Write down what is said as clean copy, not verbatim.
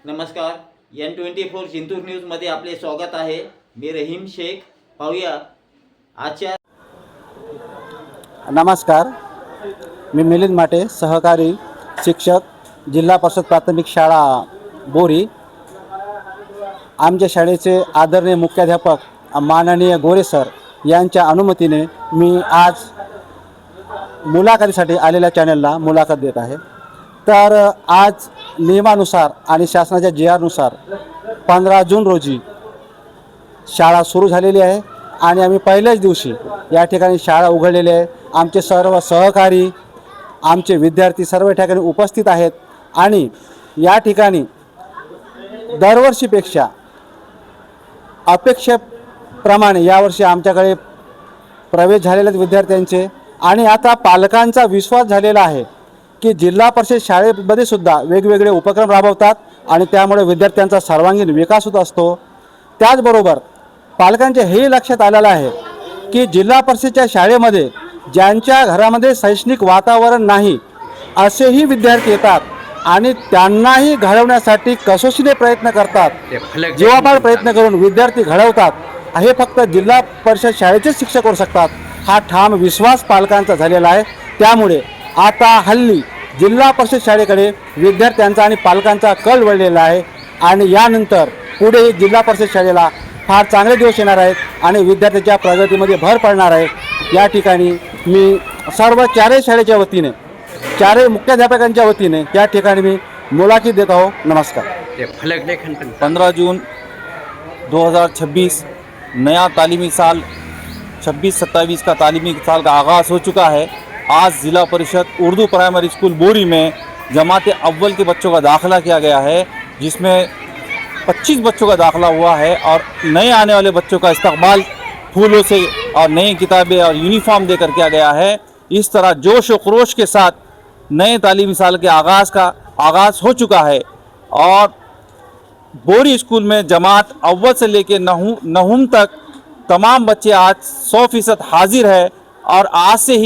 नमस्कार, N24 जिंतूर न्यूजमध्ये आपले स्वागत आहे. मी रहीम शेख. पाहूया आजच्या. नमस्कार, मी मिलिंद माटे, सहकारी शिक्षक, जिल्हा परिषद प्राथमिक शाळा बोरी. आमच्या शाळेचे आदरणीय मुख्याध्यापक माननीय गोरे सर यांच्या अनुमतीने मी आज मुलाखतीसाठी आलेल्या चॅनलला मुलाखत देत आहे. तर आज नियमानुसार आणि शासनाच्या GR नुसार 15 जून रोजी शाळा सुरू झालेली आहे आणि आम्ही पहिल्याच दिवशी या ठिकाणी शाळा उघडलेली आहे. आमचे सर्व सहकारी, आमचे विद्यार्थी सर्व ठिकाणी उपस्थित आहेत आणि या ठिकाणी दरवर्षीपेक्षा अपेक्षेप्रमाणे यावर्षी आमच्याकडे प्रवेश झालेले आहेत विद्यार्थ्यांचे आणि आता पालकांचा विश्वास झालेला आहे की जिल्हा परिषद शाळेमध्ये सुद्धा वेगवेगळे उपक्रम राबवतात आणि त्यामुळे विद्यार्थ्यांचा सर्वांगीण विकास होत असतो. त्याचबरोबर पालकांच्या हेही लक्षात आलेलं आहे की जिल्हा परिषदच्या शाळेमध्ये ज्यांच्या घरामध्ये शैक्षणिक वातावरण नाही असेही विद्यार्थी येतात आणि त्यांनाही घडवण्यासाठी कसोशीने प्रयत्न करतात. जीवापाड प्रयत्न करून विद्यार्थी घडवतात. हे फक्त जिल्हा परिषद शाळेचेच शिक्षक करू शकतात. हा ठाम विश्वास पालकांचा झालेला आहे. त्यामुळे आता हल्ली जिल्हा परिषद शाळेकडे विद्यार्थ्यांचा आणि पालकांचा कल वळलेला आहे आणि यानंतर पुढे जिल्हा परिषद शाळेला फार चांगले दिवस येणार आहेत आणि विद्यार्थ्यांच्या प्रगतीमध्ये भर पडणार आहे. या ठिकाणी मी सर्व चारही शाळेच्या वतीने, चारही मुख्याध्यापकांच्या वतीने या ठिकाणी मी मुलाखत देत आहो. नमस्कार. 15 जून 2026 नया तालीमी साल 26-27 का तालीमी साल का आगाज़ हो चुका है. आज ज़िला परिषद उर्दू प्राइमरी स्कूल बोरी में जमात अव्वल के बच्चों का दाखिला किया गया है, जिसमें 25 बच्चों का दाखिला हुआ है और नए आने वाले बच्चों का इस्तकबाल फूलों से और नई किताबें और यूनिफॉर्म देकर किया गया है. इस तरह जोश व खरोश के साथ नए तालीमी साल के आगाज़ हो चुका है और बोरी स्कूल में जमात अव्वल से लेकर नहुम तक तमाम बच्चे आज 100% हाजिर है और आज से ही